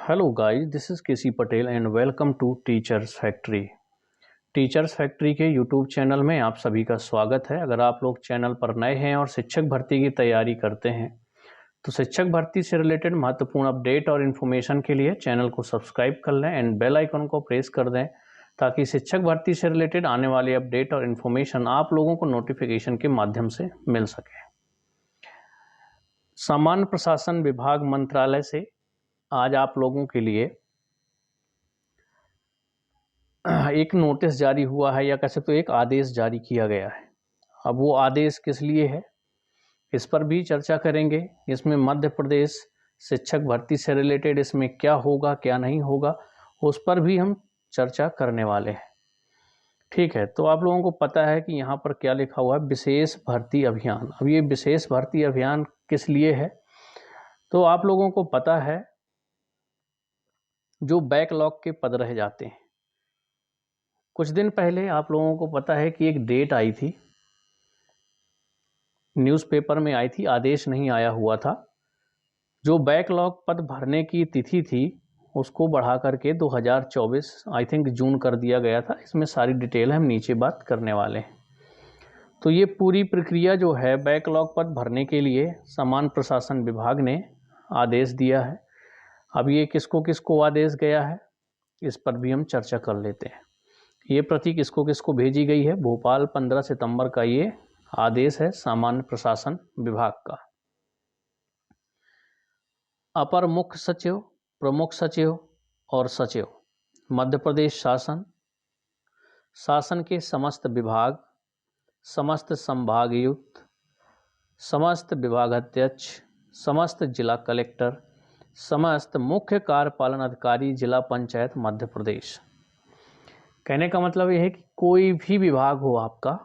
Hello guys, this is KC Patel and welcome to teachers factory. Teachers factory के YouTube channel में आप सभी का स्वागत है। अगर आप लोग चैनल पर नए हैं और शिक्षक भर्ती की तैयारी करते हैं तो शिक्षक भर्ती से रिलेटेड महत्वपूर्ण अपडेट और इन्फॉर्मेशन के लिए चैनल को सब्सक्राइब कर लें एंड बेल आइकन को प्रेस कर दें ताकि शिक्षक भर्ती से रिलेटेड आने वाले अपडेट और इन्फॉर्मेशन आप लोगों को नोटिफिकेशन के माध्यम से मिल सके। सामान्य प्रशासन विभाग मंत्रालय से आज आप लोगों के लिए एक नोटिस जारी हुआ है या कह सकते हो एक आदेश जारी किया गया है। अब वो आदेश किस लिए है इस पर भी चर्चा करेंगे। इसमें मध्य प्रदेश शिक्षक भर्ती से रिलेटेड इसमें क्या होगा क्या नहीं होगा उस पर भी हम चर्चा करने वाले हैं। ठीक है, तो आप लोगों को पता है कि यहाँ पर क्या लिखा हुआ है, विशेष भर्ती अभियान। अब ये विशेष भर्ती अभियान किस लिए है तो आप लोगों को पता है जो बैकलॉग के पद रह जाते हैं। कुछ दिन पहले आप लोगों को पता है कि एक डेट आई थी, न्यूज़पेपर में आई थी, आदेश नहीं आया हुआ था। जो बैकलॉग पद भरने की तिथि थी उसको बढ़ा करके 2024 आई थिंक जून कर दिया गया था। इसमें सारी डिटेल हम नीचे बात करने वाले हैं। तो ये पूरी प्रक्रिया जो है बैकलॉग पद भरने के लिए सामान्य प्रशासन विभाग ने आदेश दिया है। अब ये किसको किसको आदेश गया है इस पर भी हम चर्चा कर लेते हैं। ये प्रति किसको किसको भेजी गई है, भोपाल 15 सितंबर का ये आदेश है सामान्य प्रशासन विभाग का। अपर मुख्य सचिव, प्रमुख सचिव और सचिव मध्य प्रदेश शासन, शासन के समस्त विभाग, समस्त संभागायुक्त, समस्त विभागाध्यक्ष, समस्त जिला कलेक्टर, समस्त मुख्य कार्यपालन अधिकारी जिला पंचायत मध्य प्रदेश। कहने का मतलब यह है कि कोई भी विभाग हो आपका,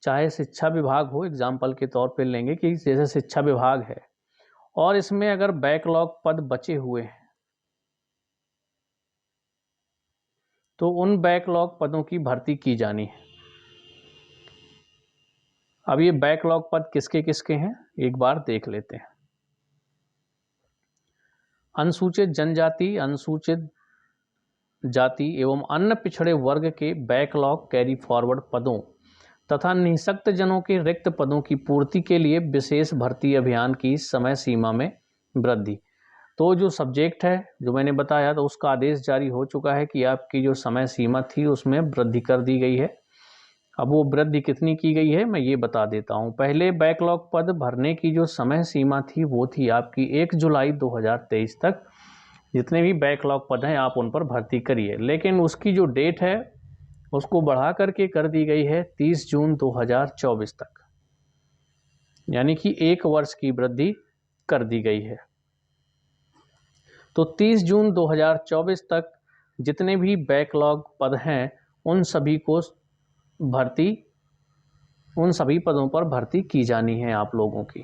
चाहे शिक्षा विभाग हो, एग्जाम्पल के तौर पे लेंगे कि जैसे शिक्षा विभाग है और इसमें अगर बैकलॉग पद बचे हुए हैं तो उन बैकलॉग पदों की भर्ती की जानी है। अब ये बैकलॉग पद किसके किसके हैं एक बार देख लेते हैं। अनुसूचित जनजाति, अनुसूचित जाति एवं अन्य पिछड़े वर्ग के बैकलॉग कैरी फॉरवर्ड पदों तथा निःशक्त जनों के रिक्त पदों की पूर्ति के लिए विशेष भर्ती अभियान की समय सीमा में वृद्धि। तो जो सब्जेक्ट है जो मैंने बताया तो उसका आदेश जारी हो चुका है कि आपकी जो समय सीमा थी उसमें वृद्धि कर दी गई है। अब वो वृद्धि कितनी की गई है मैं ये बता देता हूँ। पहले बैकलॉग पद भरने की जो समय सीमा थी वो थी आपकी 1 जुलाई 2023 तक। जितने भी बैकलॉग पद हैं आप उन पर भर्ती करिए, लेकिन उसकी जो डेट है उसको बढ़ा करके कर दी गई है 30 जून 2024 तक, यानी कि 1 वर्ष की वृद्धि कर दी गई है। तो 30 जून 2024 तक जितने भी बैकलॉग पद हैं उन सभी पदों पर भर्ती की जानी है आप लोगों की।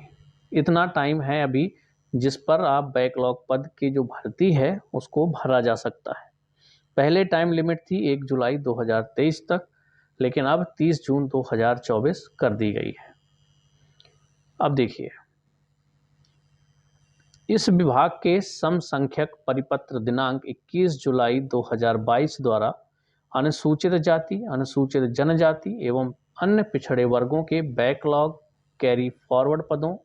इतना टाइम है अभी जिस पर आप बैकलॉग पद की जो भर्ती है उसको भरा जा सकता है। पहले टाइम लिमिट थी 1 जुलाई 2023 तक, लेकिन अब 30 जून 2024 कर दी गई है। अब देखिए, इस विभाग के समसंख्यक परिपत्र दिनांक 21 जुलाई 2022 द्वारा अनुसूचित जाति, अनुसूचित जनजाति एवं अन्य पिछड़े वर्गों के बैकलॉग कैरी फॉरवर्ड पदों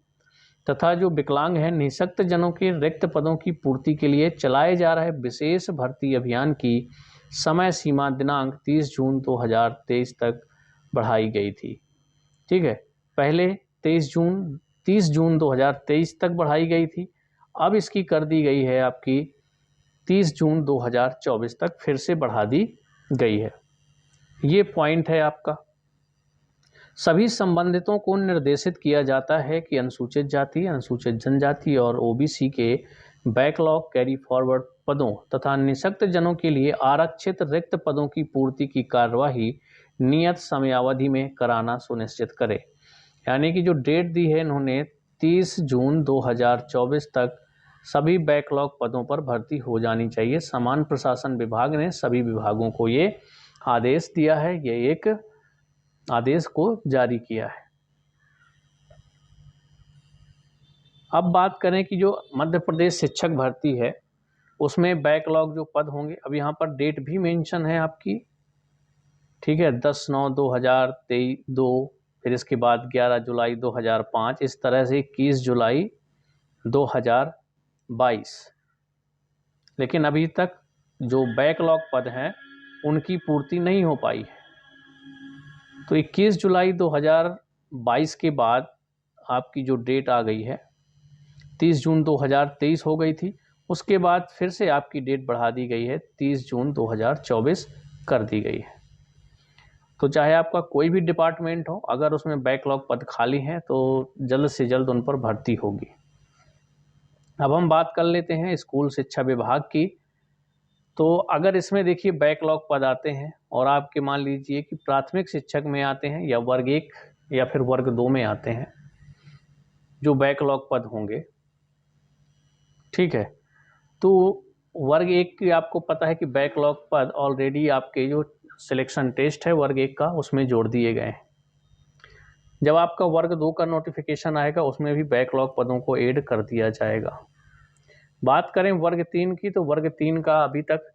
तथा जो विकलांग हैं निःशक्त जनों के रिक्त पदों की पूर्ति के लिए चलाए जा रहे विशेष भर्ती अभियान की समय सीमा दिनांक 30 जून 2023 तक बढ़ाई गई थी। ठीक है, पहले 30 जून 2023 तक बढ़ाई गई थी, अब इसकी कर दी गई है आपकी 30 जून 2024 तक फिर से बढ़ा दी गई है। ये पॉइंट है आपका। सभी संबंधितों को निर्देशित किया जाता है कि अनुसूचित जाति, अनुसूचित जनजाति और ओबीसी के बैकलॉग कैरी फॉरवर्ड पदों तथा निःशक्त जनों के लिए आरक्षित रिक्त पदों की पूर्ति की कार्यवाही नियत समयावधि में कराना सुनिश्चित करे। यानी कि जो डेट दी है इन्होंने 30 जून 2024 तक सभी बैकलॉग पदों पर भर्ती हो जानी चाहिए। सामान्य प्रशासन विभाग ने सभी विभागों को ये आदेश दिया है, ये एक आदेश को जारी किया है। अब बात करें कि जो मध्य प्रदेश शिक्षक भर्ती है उसमें बैकलॉग जो पद होंगे, अब यहाँ पर डेट भी मेंशन है आपकी, ठीक है, 10/9/2023 फिर इसके बाद 11 जुलाई 2005, इस तरह से 21 जुलाई 2022। लेकिन अभी तक जो बैकलॉग पद हैं उनकी पूर्ति नहीं हो पाई है। तो 21 जुलाई 2022 के बाद आपकी जो डेट आ गई है 30 जून 2023 हो गई थी, उसके बाद फिर से आपकी डेट बढ़ा दी गई है, 30 जून 2024 कर दी गई है। तो चाहे आपका कोई भी डिपार्टमेंट हो, अगर उसमें बैकलॉग पद खाली हैं तो जल्द से जल्द उन पर भर्ती होगी। अब हम बात कर लेते हैं स्कूल शिक्षा विभाग की। तो अगर इसमें देखिए बैकलॉग पद आते हैं और आपके मान लीजिए कि प्राथमिक शिक्षक में आते हैं या वर्ग 1 या फिर वर्ग 2 में आते हैं जो बैकलॉग पद होंगे, ठीक है, तो वर्ग 1 की आपको पता है कि बैकलॉग पद ऑलरेडी आपके जो सिलेक्शन टेस्ट है वर्ग 1 का उसमें जोड़ दिए गए हैं। जब आपका वर्ग 2 का नोटिफिकेशन आएगा उसमें भी बैकलॉग पदों को ऐड कर दिया जाएगा। बात करें वर्ग 3 की, तो वर्ग 3 का अभी तक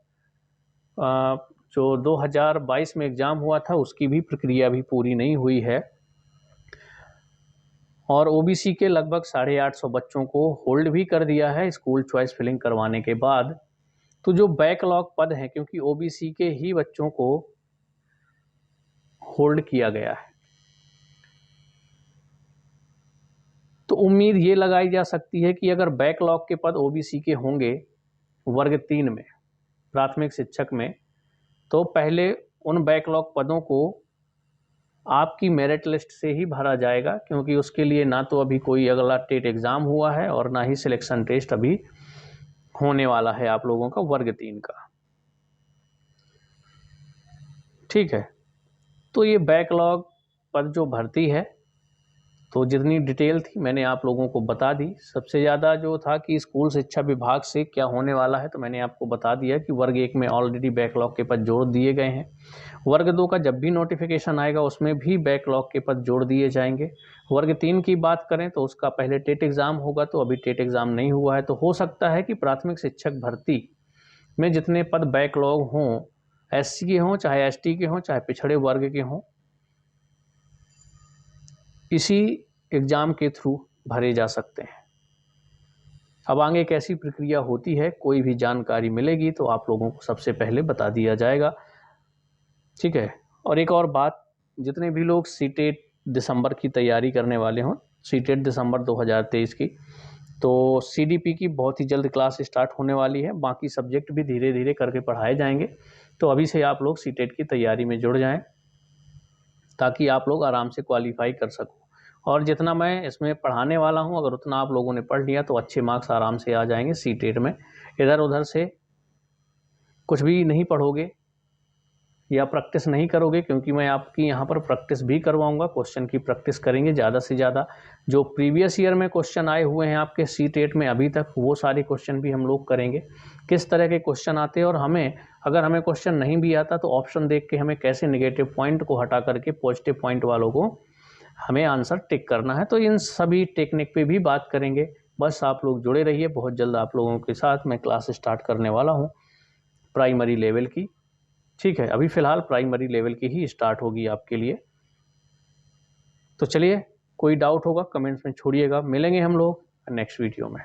जो 2022 में एग्ज़ाम हुआ था उसकी भी प्रक्रिया भी पूरी नहीं हुई है और ओबीसी के लगभग 850 बच्चों को होल्ड भी कर दिया है स्कूल चॉइस फिलिंग करवाने के बाद। तो जो बैकलॉग पद हैं, क्योंकि ओबीसी के ही बच्चों को होल्ड किया गया है, तो उम्मीद ये लगाई जा सकती है कि अगर बैकलॉग के पद ओबीसी के होंगे वर्ग 3 में प्राथमिक शिक्षक में, तो पहले उन बैकलॉग पदों को आपकी मेरिट लिस्ट से ही भरा जाएगा, क्योंकि उसके लिए ना तो अभी कोई अगला टेट एग्ज़ाम हुआ है और ना ही सिलेक्शन टेस्ट अभी होने वाला है आप लोगों का वर्ग 3 का, ठीक है। तो ये बैकलॉग पद जो भर्ती है, तो जितनी डिटेल थी मैंने आप लोगों को बता दी। सबसे ज़्यादा जो था कि स्कूल शिक्षा विभाग से क्या होने वाला है, तो मैंने आपको बता दिया कि वर्ग 1 में ऑलरेडी बैकलॉग के पद जोड़ दिए गए हैं। वर्ग 2 का जब भी नोटिफिकेशन आएगा उसमें भी बैकलॉग के पद जोड़ दिए जाएंगे। वर्ग 3 की बात करें तो उसका पहले टेट एग्ज़ाम होगा, तो अभी टेट एग्ज़ाम नहीं हुआ है, तो हो सकता है कि प्राथमिक शिक्षक भर्ती में जितने पद बैकलॉग हों, एससी के हों, चाहे एसटी के हों, चाहे पिछड़े वर्ग के हों, इसी एग्ज़ाम के थ्रू भरे जा सकते हैं। अब आगे कैसी प्रक्रिया होती है, कोई भी जानकारी मिलेगी तो आप लोगों को सबसे पहले बता दिया जाएगा, ठीक है। और एक और बात, जितने भी लोग सीटेट दिसंबर की तैयारी करने वाले हों, सीटेट दिसंबर 2023 की, तो सीडीपी की बहुत ही जल्द क्लास स्टार्ट होने वाली है। बाकी सब्जेक्ट भी धीरे धीरे करके पढ़ाए जाएंगे, तो अभी से आप लोग सीटेट की तैयारी में जुड़ जाएं ताकि आप लोग आराम से क्वालिफाई कर सको। और जितना मैं इसमें पढ़ाने वाला हूं, अगर उतना आप लोगों ने पढ़ लिया तो अच्छे मार्क्स आराम से आ जाएंगे सीटेट में। इधर उधर से कुछ भी नहीं पढ़ोगे या प्रैक्टिस नहीं करोगे, क्योंकि मैं आपकी यहाँ पर प्रैक्टिस भी करवाऊंगा, क्वेश्चन की प्रैक्टिस करेंगे ज़्यादा से ज़्यादा। जो प्रीवियस ईयर में क्वेश्चन आए हुए हैं आपके सीटेट में अभी तक, वो सारे क्वेश्चन भी हम लोग करेंगे, किस तरह के क्वेश्चन आते हैं और अगर हमें क्वेश्चन नहीं भी आता तो ऑप्शन देख के हमें कैसे नेगेटिव पॉइंट को हटा करके पॉजिटिव पॉइंट वालों को हमें आंसर टिक करना है। तो इन सभी टेक्निक पे भी बात करेंगे। बस आप लोग जुड़े रहिए, बहुत जल्द आप लोगों के साथ मैं क्लास स्टार्ट करने वाला हूँ प्राइमरी लेवल की, ठीक है। अभी फ़िलहाल प्राइमरी लेवल की ही स्टार्ट होगी आपके लिए। तो चलिए, कोई डाउट होगा कमेंट्स में छोड़िएगा। मिलेंगे हम लोग नेक्स्ट वीडियो में।